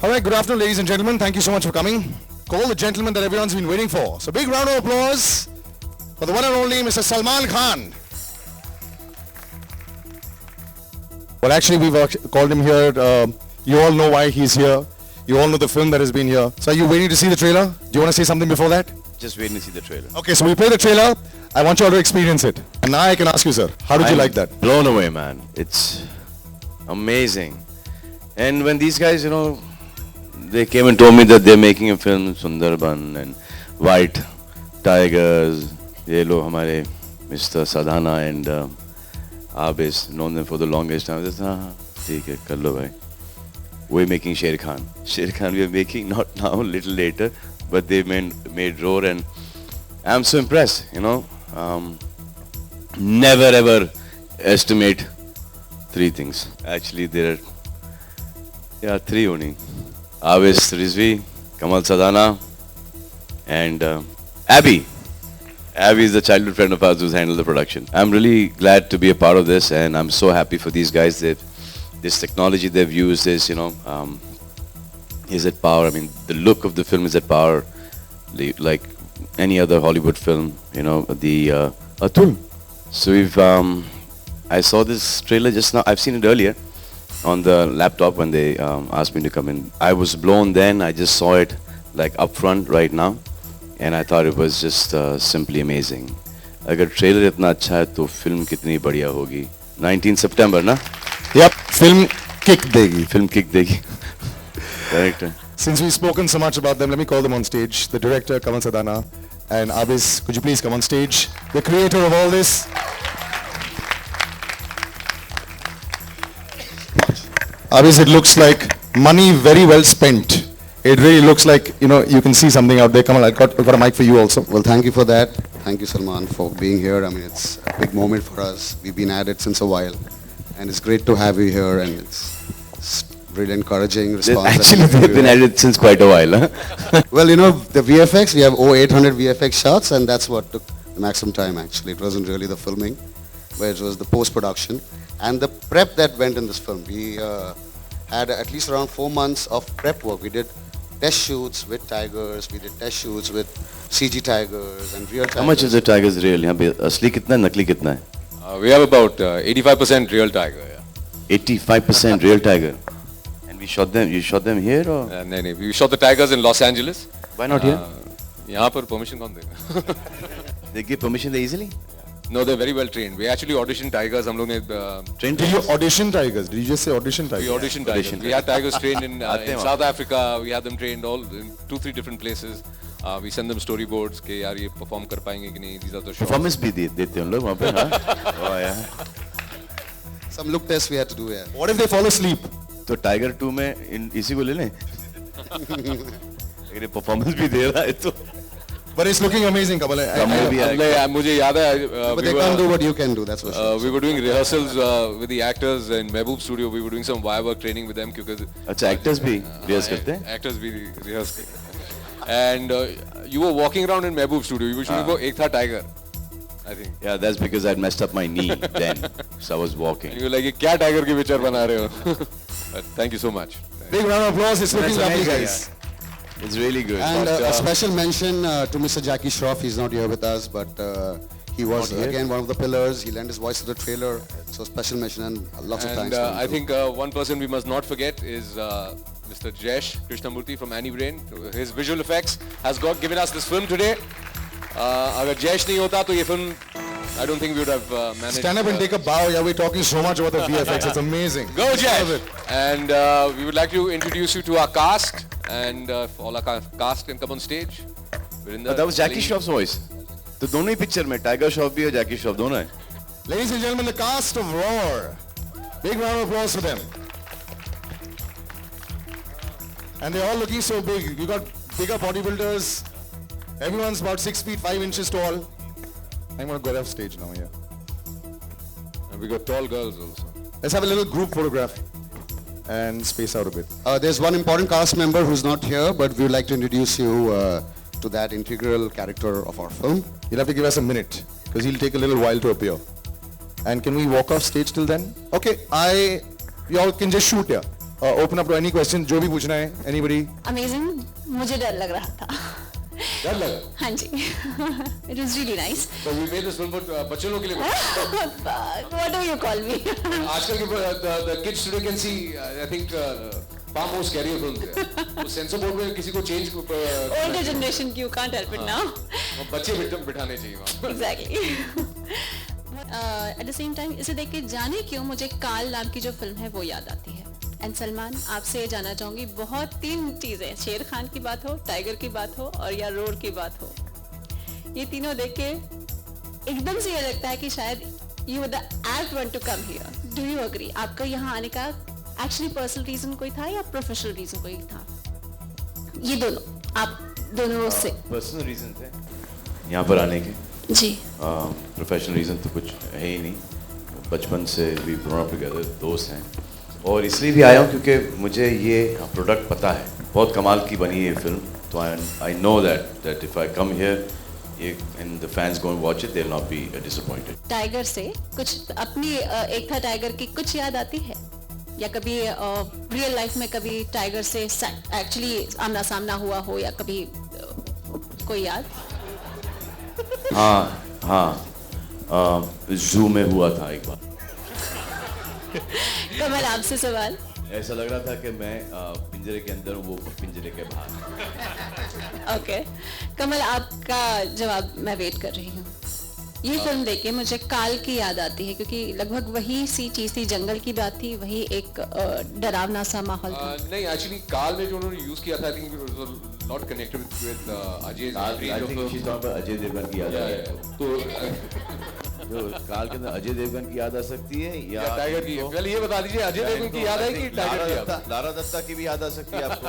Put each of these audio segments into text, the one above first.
All right, good afternoon, ladies and gentlemen. Thank you so much for coming. Call the gentleman that everyone's been waiting for. So big round of applause for the one and only Mr. Salman Khan. Well, actually, we've called him here. You all know why he's here. You all know the film that has been here. So are you waiting to see the trailer? Do you want to say something before that? Just waiting to see the trailer. Okay, so we play the trailer. I want you all to experience it. And now I can ask you, sir, how did you like that? Blown away, man. It's amazing. And when these guys, they came and told me that they're making a film, Sundarban and White Tigers, ye lo hamare Mr. Sadhana and Abis, known them for the longest time. I just, theek hai, kar lo bhai. We're making Sher Khan. Sher Khan we are making, not now, a little later, but they made Roar, and I'm so impressed, Never ever estimate three things. Actually, there are three only. Avis Rizvi, Kamal Sadhana, and Abby. Abby is the childhood friend of ours who's handled the production. I'm really glad to be a part of this, and I'm so happy for these guys. This technology they've used is, is at power. I mean, the look of the film is at power, like any other Hollywood film, the Atul. So I saw this trailer just now. I've seen it earlier on the laptop when they asked me to come in. I was blown then. I just saw it like up front right now, and I thought it was just simply amazing. Agar trailer itna acha hai to film kitni badhiya hogi. 19 September, na? Yep, film kick degi. Film kick degi. Correct. Since we've spoken so much about them, let me call them on stage. The director, Kamal Sadhana, and Abis, could you please come on stage? The creator of all this. Abis, it looks like money very well spent. It really looks like, you can see something out there. Kamal, I've got a mic for you also. Well, thank you for that. Thank you, Salman, for being here. I mean, it's a big moment for us. We've been at it since a while. And it's great to have you here, and it's really encouraging response. Actually, they've been at it since quite a while. Huh? Well, the VFX, we have over 800 VFX shots, and that's what took the maximum time, actually. It wasn't really the filming, but it was the post-production. And the prep that went in this film. We had at least around 4 months of prep work. We did test shoots with tigers, we did test shoots with CG tigers and real tigers. How much is the tigers real? Yahan pe asli kitna hai, nakli kitna hai? We have about 85% real tiger. Yeah. 85% real tiger. And we shot them. You shot them here or? No. We shot the tigers in Los Angeles. Why not here? यहाँ पर permission कौन देगा? They give permission there easily? No, they're very well trained. We actually auditioned tigers. हम लोग ने Trained Did you audition tigers? Did you just say audition tigers? we auditioned tigers. We had tigers trained in South Africa. We had them trained all in 2-3 different places. We send them storyboards कि यार ये perform कर पाएंगे कि नहीं. These are the shots. Performance भी देते हैं लोग वहाँ पे, हाँ? Oh yeah. Some look tests we had to do, yeah. What if they fall asleep? तो Tiger 2 में इसी को ले लें? अगर ये performance भी दे रहा है तो. But it's looking amazing, Kamal. मुझे याद है. But they can't do what you can do, that's for sure. We were doing rehearsals with the actors in Mehboob Studio. We were doing some wire work training with them क्योंकि अच्छा actors भी rehearse करते हैं? Actors भी rehearse करते हैं. And you were walking around in Mehboob Studio. You were shooting for Ek Tha Tiger, I think. Yeah, that's because I'd messed up my knee then, so I was walking. And you were like, ये क्या tiger की picture बना रहे हो? But thank you so much. Big round of applause. It's looking That's lovely, amazing, guys. It's really good. And But, a special mention to Mr. Jackie Shroff. He's not here with us, but he was again one of the pillars. He lent his voice to the trailer. So special mention and lots of thanks. And I think one person we must not forget is Mr. Jesh Krishnamurthy from Annie Brain. His visual effects has given us this film today. अगर Jesh नहीं होता तो ये film, I don't think we would have managed. Stand up and take a bow. Yeah, we're talking so much about the VFX. It's amazing. Go Jesh! And we would like to introduce you to our cast. And if all our cast can come on stage. that was Jackie Shroff's voice. तो दोनों ही picture में Tiger Shroff भी और Jackie Shroff दोनों हैं. Ladies and gentlemen, the cast of Roar. Big round of applause for them. And they're all looking so big. You got bigger bodybuilders. Everyone's about 6 feet 5 inches tall. I'm gonna go off stage now, yeah. And we got tall girls also. Let's have a little group photograph and space out a bit. There's one important cast member who's not here, but we would like to introduce you to that integral character of our film. You'll have to give us a minute because he'll take a little while to appear. And can we walk off stage till then? Okay, you all can just shoot here. open up to any question. जो भी पूछना है, anybody. Amazing, मुझे डर लग रहा था. डर लगा? हाँ जी. It was really nice. So we made this film for बच्चों लोगों के लिए. What do you call me? आजकल के the kids today can see, I think, far more scarier films. तो सेंसर बोर्ड में किसी को change. Older generation, you can't help it now. बच्चे बिठाने चाहिए वहाँ. Exactly. At the same time, इसे देख के जाने क्यों मुझे काल नाम की जो फिल्म है वो याद आती है. एंड सलमान, आपसे ये जानना चाहूंगी, बहुत 3 चीजें, शेर खान की बात हो, टाइगर की बात हो और या रोड की बात हो, ये तीनों देख के एकदम से ये लगता है कि शायद you were the act one to come here. Do you agree? आपका यहाँ आने का एक्चुअली पर्सनल रीजन कोई था या प्रोफेशनल रीजन कोई था? ये दोनों, आप दोनों से. पर्सनल रीजन थे यहाँ पर आने के. जी. प्रोफेशनल रीज़न तो कुछ है ही नहीं. बचपन से वी ग्रोन अप टुगेदर, दोस्त हैं. और इसलिए भी आया हूँ क्योंकि मुझे ये प्रोडक्ट पता है, बहुत कमाल की बनी है ये फिल्म. तो I know that if I come here and the fans go and watch it, they will not be disappointed. Tiger से कुछ अपनी एक था टाइगर की कुछ याद आती है या कभी रियल लाइफ में कभी टाइगर से एक्चुअली आमना सामना हुआ हो या कभी कोई याद? हाँ, जू में हुआ था एक बार. कमल, आपसे सवाल. ऐसा लग रहा था कि मैं पिंजरे के अंदर हूँ, वो पिंजरे के बाहर. ओके. कमल, आपका जवाब मैं वेट कर रही हूँ. ये फिल्म देख के मुझे काल की याद आती है क्योंकि लगभग वही सी चीज थी, जंगल की बात थी, वही एक डरावना सा माहौल था. नहीं, एक्चुअली काल में जो उन्होंने यूज किया था, I think not connected with Ajay. Ajay Devgan की याद आ रही है. तो काल के अंदर अजय देवगन की याद आ सकती है या टाइगर की? पहले ये बता दीजिए, अजय देवगन की याद आई कि टाइगर की याद? लारा दत्ता की भी याद आ सकती है आपको.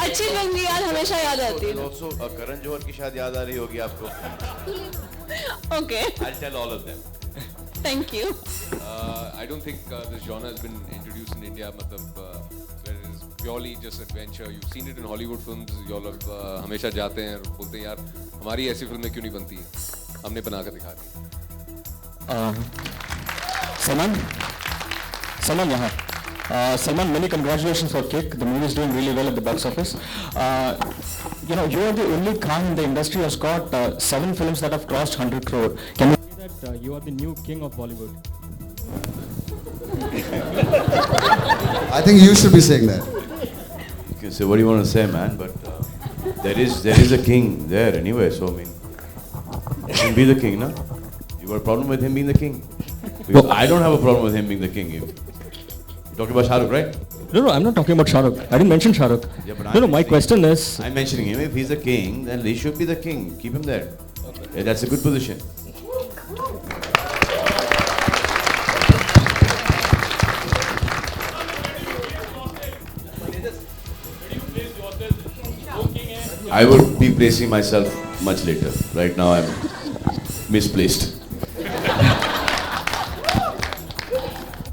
अच्छी फिल्म की याद हमेशा याद आती है. ऑल्सो करण जौहर की शायद याद आ रही होगी आपको. Okay, I'll tell all of them. Thank you. I don't think this genre has been introduced in India. मतलब where it is purely just adventure. You've seen it in Hollywood films. You all have हमेशा जाते हैं और बोलते हैं यार हमारी ऐसी फिल्में क्यों नहीं बनती है, हमने बना कर दिखा दी. Salman यहाँ. Salman, many congratulations for Kick. The movie is doing really well at the box office. You know, you are the only Khan in the industry who has got 7 films that have crossed 100 crore. Can you say that you are the new king of Bollywood? I think you should be saying that. You can say what you want to say, man, but there is a king there anyway. So I mean, he can be the king, no? You got a problem with him being the king? Because I don't have a problem with him being the king. You're talking about Shah Rukh, right? No, I'm not talking about Shah Rukh. I didn't mention Shah Rukh. Yeah, but No, my question is... I'm mentioning him. If he's the king, then he should be the king. Keep him there. Yeah, that's a good position. I would be placing myself much later. Right now I'm misplaced.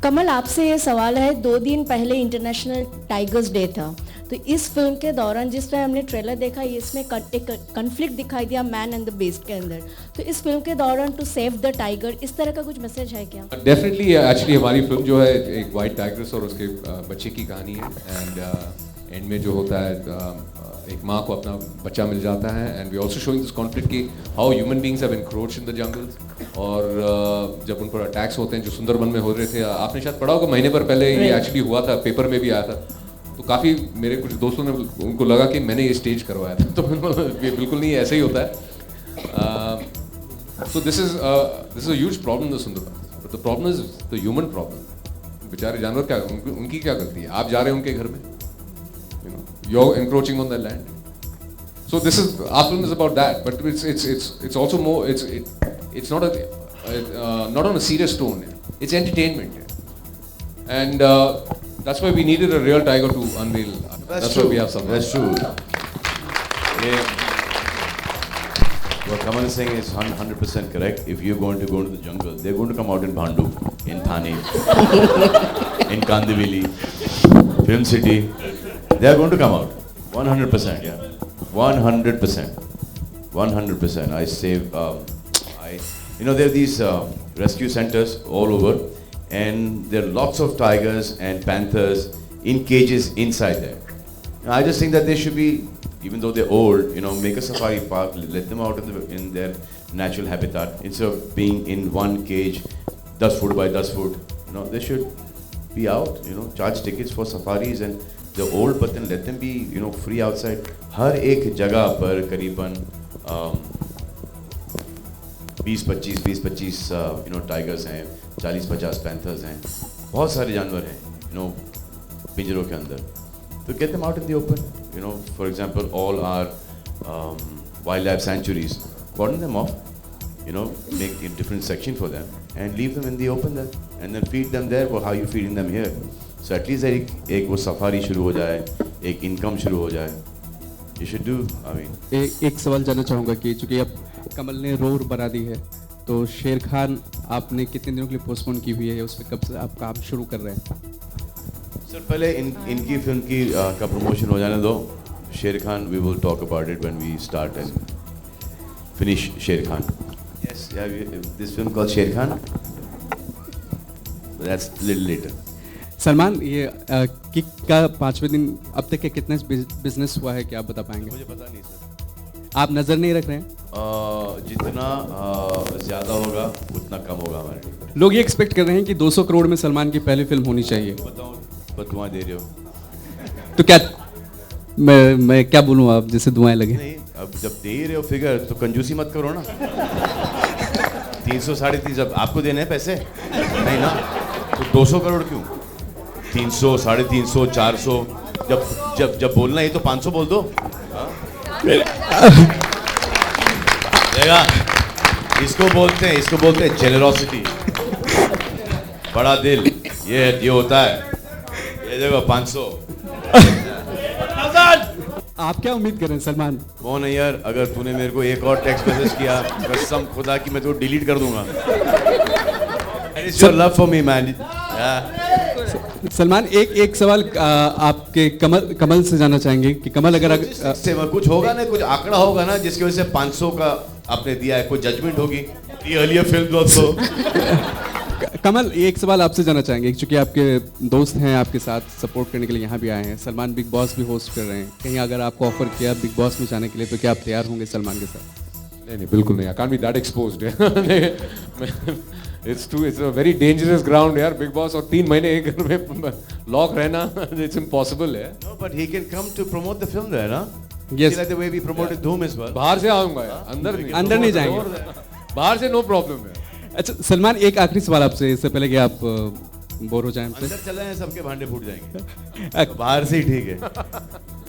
कमल, आपसे ये सवाल है, 2 दिन पहले international tigers day था, तो इस film के दौरान जिस तरह हमने ट्रेलर देखा, इसमें एक कन्फ्लिक्ट दिखाई दिया मैन एंड द बीस्ट के अंदर, तो इस फिल्म के दौरान टू सेव द टाइगर, इस तरह का कुछ मैसेज है क्या? डेफिनेटली. एक्चुअली हमारी फिल्म जो है एक वाइट टाइगर्स और उसके बच्चे की कहानी है. एंड में जो होता है एक माँ को अपना बच्चा मिल जाता है. And we also showing this conflict की how human beings have encroached in the jungles. और जब उन पर अटैक्स होते हैं जो सुंदरबन में हो रहे थे, आपने शायद पढ़ा होगा, महीने भर पहले ये एक्चुअली हुआ था, पेपर में भी आया था. तो काफ़ी मेरे कुछ दोस्तों ने उनको लगा कि मैंने ये स्टेज करवाया था. तो बिल्कुल नहीं, ऐसे ही होता है. So this is a huge problem the Sundarban. But the problem is the human problem. बेचारे जानवर क्या, उनकी क्या गलती है? आप जा रहे हैं उनके घर में, you're encroaching on their land. So this is, our film is about that, but it's also more, it's not not on a serious tone. It's entertainment, and that's why we needed a real tiger to unveil. That's why we have some. That's true. Yeah. What Kamal is saying is 100% correct. If you're going to go into the jungle, they're going to come out in Bhandu, in Thane, in Kandivali, Film City. They are going to come out. 100%, yeah. 100%. 100%. I save, there are these rescue centers all over, and there are lots of tigers and panthers in cages inside there. And I just think that they should be, even though they're old, make a safari park, let them out in their natural habitat instead of being in one cage, 10 foot by 10 foot. They should be out, charge tickets for safaris, and they're old, but then let them be, free outside. हर एक जगह पर करीबन 20-25 tigers हैं, 40-50 panthers हैं, बहुत सारे जानवर हैं, पिंजरों के अंदर. तो get them out in the open. For example, all our wildlife sanctuaries, cordon them off, make a different section for them and leave them in the open there, and then feed them there. How you feeding them here? So at least एक वो safari शुरू हो जाए, एक income शुरू हो जाए. You should do. I mean. एक सवाल जानना चाहूँगा कि चूँकि अब कमल ने रोर बना दी है, तो शेर खान आपने कितने दिनों के लिए पोस्टपोन की हुई है, उस पर कब से आप काम शुरू कर रहे हैं? सर पहले इनकी फिल्म की का प्रमोशन हो जाने दो. शेर Khan, we will talk about it when we start and finish Sher Khan. Yes, yeah, this film called Sher Khan. That's a little later. Salman, ये किक का 5वें दिन अब तक के कितना बिजनेस हुआ है, क्या आप बता पाएंगे? मुझे पता नहीं सर. आप नज़र नहीं रख रहे हैं? जितना ज़्यादा होगा उतना कम होगा हमारे लिए. लोग ये एक्सपेक्ट कर रहे हैं कि 200 करोड़ में सलमान की पहली फिल्म होनी चाहिए. बताओ, बस दुआएं दे रहे हो. तो क्या मैं क्या बोलूँ आप, जैसे दुआएं लगे? नहीं, अब जब दे रहे हो फिगर तो कंजूसी मत करो ना. 300 350 अब आपको देने हैं पैसे नहीं ना, तो 200 करोड़ क्यों? 300 350 400 जब बोलना है तो 500 बोल दो. देखा, इसको बोलते हैं जेनरोसिटी, बड़ा दिल. ये होता है. ये देखो 500. आप क्या उम्मीद कर रहे हैं सलमान? कौन है यार? अगर तूने मेरे को एक और टेक्स्ट मैसेज किया, कसम खुदा की मैं तो डिलीट कर दूंगा. It's your love for me, man. Salman, एक सवाल आपके कमल से जानना चाहेंगे कि कमल अगर कुछ होगा ना, कुछ आंकड़ा होगा ना जिसकी वजह से 500 का आपने दिया है, कोई जजमेंट होगी. अर्लियर फिल्म दोस्तों. कमल, एक सवाल आपसे जानना चाहेंगे, क्योंकि आपके दोस्त हैं, आपके साथ सपोर्ट करने के लिए यहाँ भी आए हैं. सलमान बिग बॉस भी होस्ट कर रहे हैं. कहीं अगर आपको ऑफर किया बिग बॉस में जाने के लिए, तो क्या आप तैयार होंगे सलमान के साथ? नहीं, बिल्कुल नहीं. I can't be that exposed. It's a very dangerous ground यार, बिग बॉस. और 3 महीने एक घर में लॉक रहना, it's impossible है. No, but he can come to promote the film there, ना? Yes. Like the way we promoted Dhoom as well. बाहर से आऊँगा यार, अंदर नहीं जाएंगे. बाहर से नो प्रॉब्लम है. अच्छा सलमान, एक आखिरी सवाल आपसे, इससे पहले कि आप बोर हो जाएं. अंदर चले जाएं, सबके भांडे फूट जाएंगे. बाहर से ही ठीक है.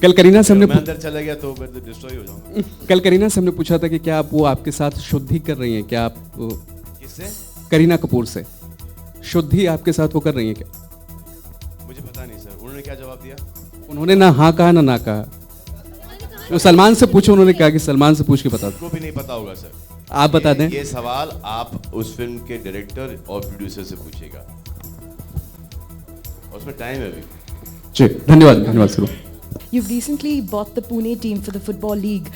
कल करीना से हमने मैं अंदर चला गया तो मैं तो डिस्ट्रॉय हो जाऊंगा. कल करीना से हमने पूछा था कि क्या आप वो आपके साथ शुद्धि कर रही हैं? क्या आप किससे? करीना कपूर से शुद्धि आपके साथ वो कर रही हैं क्या? मुझे पता नहीं सर. उन्होंने क्या जवाब दिया? उन्होंने ना हाँ कहा ना कहा. तो सलमान से पूछो, उन्होंने कहा कि सलमान से पूछ के बता दो. को भी नहीं पता होगा सर. आप बता दें. ये सवाल आप उस फिल्म के डायरेक्टर और प्रोड्यूसर से पूछेगा, उसमें टाइम है अभी. जी, धन्यवाद sir. You've recently bought the Pune team for the Football League.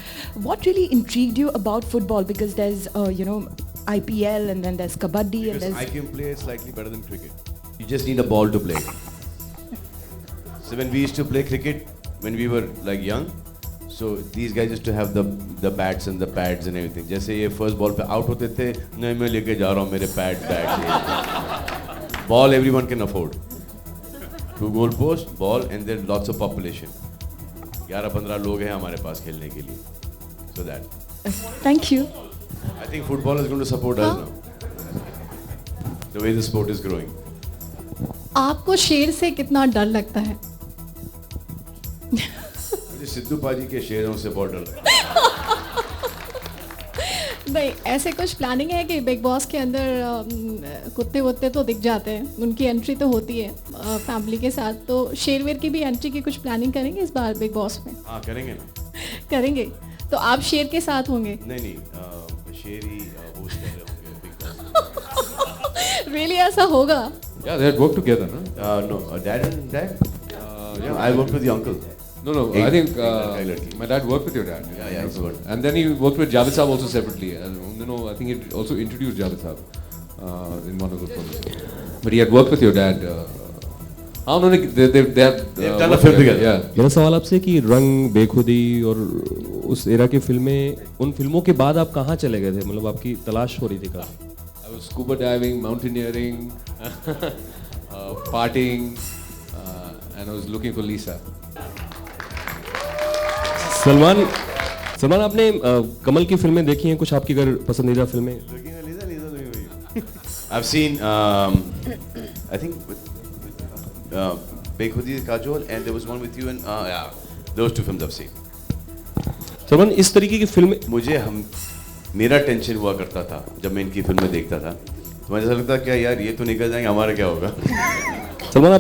What really intrigued you about football? Because there's, IPL and then there's Kabaddi and Because there's... I can play slightly better than cricket. You just need a ball to play. So when we used to play cricket, when we were like young, so these guys used to have the bats and the pads and everything. जैसे ये first ball पे out होते थे, नहीं मैं लेके जा रहा हूँ मेरे bat. Ball everyone can afford. 2 goal post, ball and then lots of population. 11-15 लोग हैं हमारे पास खेलने के लिए. So that. Thank you. I think football is going to support us now. The way the sport is growing. आपको शेर से कितना डर लगता है? मुझे सिद्धू पाजी के शेरों से बहुत डर लगता है. नहीं, ऐसे कुछ प्लानिंग है कि बिग बॉस के अंदर कुत्ते वुत्ते तो दिख जाते हैं, उनकी एंट्री तो होती है फैमिली के साथ, तो शेरवेर की भी एंट्री की कुछ प्लानिंग करेंगे इस बार बिग बॉस में? हाँ करेंगे ना. करेंगे. तो आप शेर के साथ होंगे? नहीं, शेर ही होस्ट कर रहे होंगे बिग बॉस. रियली ऐसा होगा? Yeah, they had worked together, no? No, dad and dad. Yeah, I worked with the uncle. No, I think my dad worked with your dad. Yeah, it's good. And then he worked with Javed Saab also separately. And I think he also introduced Javed Saab in one of the films. but he had worked with your dad. हाँ उन्होंने they've done a film together. Yeah. मेरा सवाल आपसे कि रंग, बेखुदी और उस era की फिल्में, उन फिल्मों के बाद आप कहाँ चले गए थे? मतलब आपकी तलाश हो रही थी कहाँ? I was scuba diving, mountaineering, partying, and I was looking for Lisa. Salman आपने कमल की फिल्में देखी हैं? कुछ आपकी अगर पसंदीदा फिल्में? I've seen I think Bekhudi Kajol, and there was one with you, and yeah, those two films I've seen. Salman, इस तरीके की फिल्में मेरा टेंशन हुआ करता था जब मैं इनकी फिल्में देखता था, तो मुझे ऐसा लगता क्या यार ये तो निकल जाएंगे, हमारा क्या होगा? सलमान,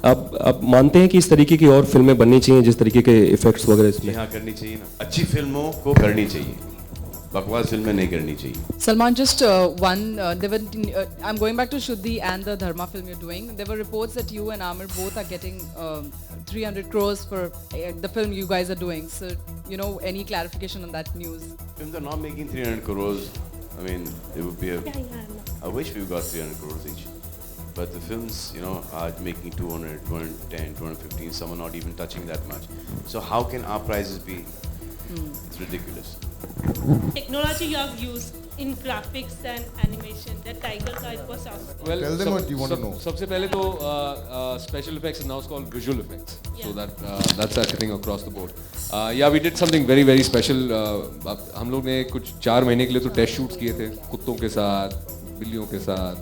आप मानते हैं कि इस तरीके की और फिल्में बननी चाहिए जिस तरीके के इफेक्ट्स वगैरह इसमें? हाँ, करनी चाहिए ना, अच्छी फिल्मों को करनी चाहिए, बकवास फिल्में नहीं करनी चाहिए। Salman, just I'm going back to Shuddhi and the Dharma film you're doing. There were reports that you and Amir both are getting 300 crores for the film you guys are doing. So, any clarification on that news? Films are not making 300 crores. I mean, it would be I wish we got 300 crores each. But the films, are making 200, 210, 215, some are not even touching that much. So how can our prices be? It's ridiculous. Technology you have used in graphics and animation, that Tiger का it was awesome. Well, Tell them what you want to know. सबसे पहले तो special effects is now called visual effects. Yeah. So that's I think across the board. Yeah, we did something very very special. हम लोग ने कुछ 4 महीने के लिए तो test shoots किए थे कुत्तों के साथ, बिल्लियों के साथ.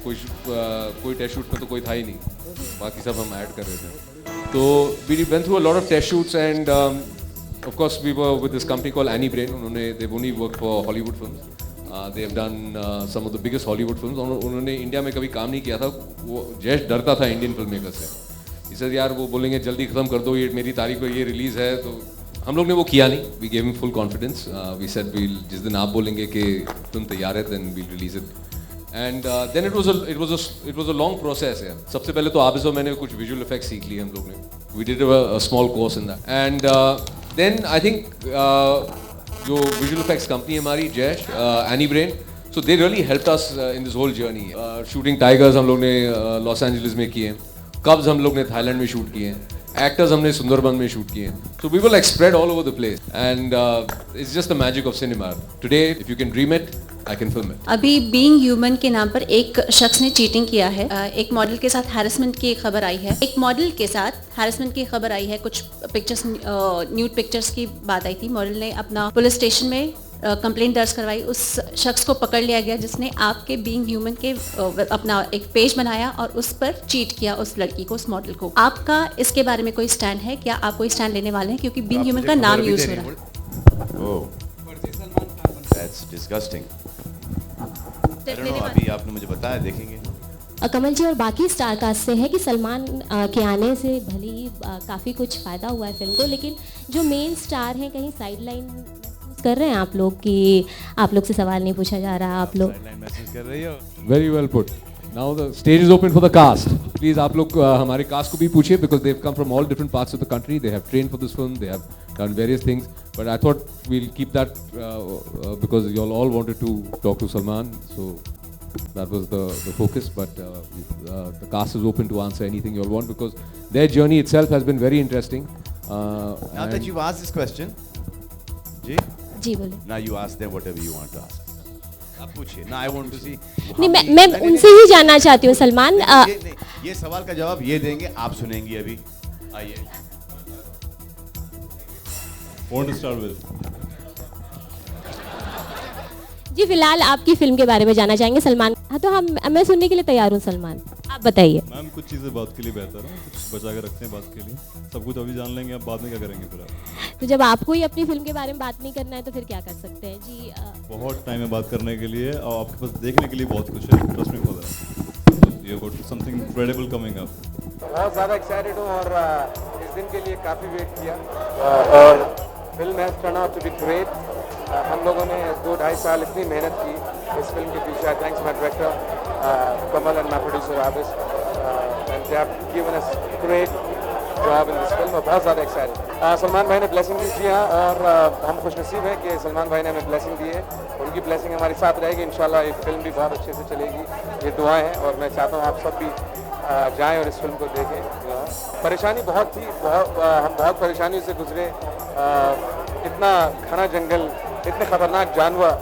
कोई टेस्ट शूट में तो कोई था ही नहीं, बाकी सब हम ऐड कर रहे थे. तो we went through a lot of test shoots, and of course we were with this company called Annie Brain. They've only worked for Hollywood films. They have done some of the biggest Hollywood films. उन्होंने India में कभी काम नहीं किया था. वो जैश डरता था इंडियन फिल्म मेकर से. इसे यार वो बोलेंगे जल्दी खत्म कर दो, ये मेरी तारीख को ये रिलीज है. तो हम लोग ने वो किया नहीं. We gave him full confidence. We said जिस दिन आप बोलेंगे कि फिल्म तैयार है, then we'll release it. And then it was a long process. Yeah. सबसे पहले तो आप मैंने कुछ visual effects सीख लिए हम लोग ने. We did a small course in that. And then I think जो visual effects company है हमारी Jash, Annie Brain, so they really helped us in this whole journey. Shooting Tigers हम लोग ने Los Angeles में किए, Cubs हम लोग ने Thailand में shoot किए, actors हमने सुंदरबन में shoot किए. So we were like spread all over the place, and it's just the magic of cinema. Today, if you can dream it, I can film it. अभी being human के नाम पर एक शख्स ने चीटिंग किया है. एक मॉडल के साथ हैरेसमेंट की खबर आई है. कुछ पिक्चर्स, न्यूड पिक्चर्स की बात आई थी. मॉडल ने अपना पुलिस स्टेशन में कंप्लेंट दर्ज करवाई. उस शख्स को पकड़ लिया गया जिसने आपके बीइंग ह्यूमन के अपना एक पेज बनाया और उस पर चीट किया उस लड़की को, उस मॉडल को. आपका इसके बारे में कोई स्टैंड है? क्या आप कोई स्टैंड लेने वाले हैं? क्योंकि बीइंग ह्यूमन का नाम यूज हो रहा है. That's disgusting. I don't know, अभी आपने मुझे बताया, देखेंगे. कमल जी और बाकी स्टार कास्ट से है कि सलमान के आने से भले ही काफ़ी कुछ फ़ायदा हुआ है फिल्म को, लेकिन जो मेन स्टार हैं कहीं साइड लाइन महसूस कर रहे हैं आप लोग कि आप लोग से सवाल नहीं पूछा जा रहा? आप लोग मैसेज कर रही हो? Very well put. Now the stage is open for the cast. Please आप लोग हमारे cast को भी पूछिए, because they've come from all different parts of the country. They have trained for this film. They have done various things. But I thought we'll keep that because you all wanted to talk to Salman, so that was the focus. But the cast is open to answer anything you all want, because their journey itself has been very interesting. Now that you've asked this question, जी बोले. now you ask them whatever you want to ask. आप पूछिए. Now I want to see. नहीं, मैं उनसे ही जानना चाहती हूँ सलमान. ये सवाल का जवाब ये देंगे, आप सुनेंगी अभी. आइए. Want to start with? जी फिलहाल आपकी फिल्म के बारे में जानना चाहेंगे सलमान. हाँ, तो मैं सुनने के लिए तैयार हूँ सलमान, आप बताइए. मैम कुछ चीज़ें बात के लिए बेहतर है, कुछ बचा के रखते हैं बात के लिए. सब कुछ अभी जान लेंगे, अब बाद में क्या करेंगे फिर आप? तो जब आपको ही अपनी फिल्म के बारे में बात नहीं करना है तो फिर क्या कर सकते हैं जी? बहुत टाइम है बात करने के लिए, और आपके पास देखने के लिए बहुत कुछ है. Trust me for that. You got something incredible coming up. बहुत ज़्यादा एक्साइटेड हूँ और इस दिन के लिए काफ़ी वेट किया, और film has turn out to be great. हम लोगों ने 2-2.5 साल इतनी मेहनत की इस फिल्म के पीछे. Thanks my director Kamal and my producer Abis, and they have given us great job in this film. बहुत ज़्यादा एक्साइटेड. सलमान भाई ने ब्लेसिंग दी, जी हाँ, और हम खुशनसीब हैं कि सलमान भाई ने हमें ब्लेसिंग दी है। उनकी ब्लेसिंग हमारे साथ रहेगी इंशाल्लाह। ये फिल्म भी बहुत अच्छे से चलेगी, ये दुआएं हैं, और मैं चाहता हूँ आप सब भी जाएं और इस फिल्म को देखें। परेशानी बहुत थी, हम बहुत परेशानियों से गुजरे। इतना घना जंगल, इतने ख़तरनाक जानवर,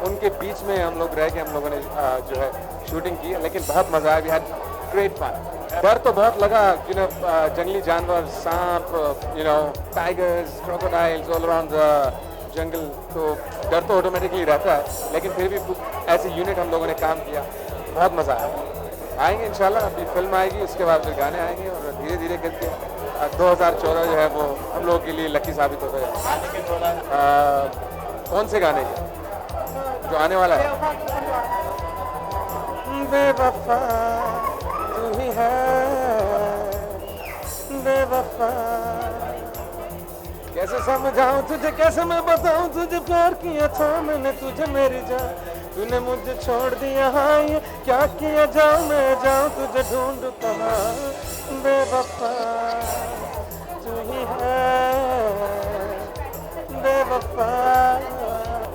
उनके बीच में हम लोग रह के हम लोगों ने जो है शूटिंग की, लेकिन बहुत मज़ा आया। We had great fun. डर तो बहुत लगा, जंगली जानवर, सांप, tigers, crocodiles all around the jungle, तो डर तो ऑटोमेटिकली रहता है, लेकिन फिर भी ऐसे यूनिट हम लोगों ने काम किया, बहुत मज़ा आया। आएंगे इंशाल्लाह, अभी फिल्म आएगी, उसके बाद फिर गाने आएंगे, और धीरे धीरे करके 2014 जो है वो हम लोगों के लिए लकी साबित हो गया। कौन से गाने जो आने वाला है? बेवफा तू ही है, बेवफा कैसे समझाऊं तुझे, कैसे मैं बताऊं तुझे, प्यार किया था मैंने तुझे मेरी जान, तूने मुझे छोड़ दिया, हाँ ये क्या किया जाऊं मैं जाऊं तुझे ढूंढ कहाँ, बेवफा तू ही है, बेवफा।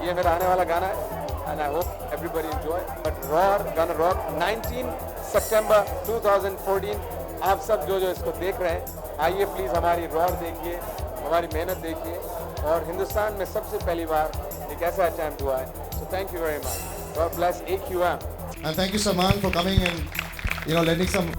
ये मेरा आने वाला गाना है, and I hope everybody enjoy. But Roar, gonna rock. 19 September 2014. आप सब जो इसको देख रहे हैं, आइए प्लीज हमारी Roar देखिए, हमारी मेहनत देखिए, और हिंदुस्तान में सबसे पहली बार एक ऐसा अटेम्प्ट हुआ है. So thank you very much. God bless AQM. And thank you, Salman, for coming and lending some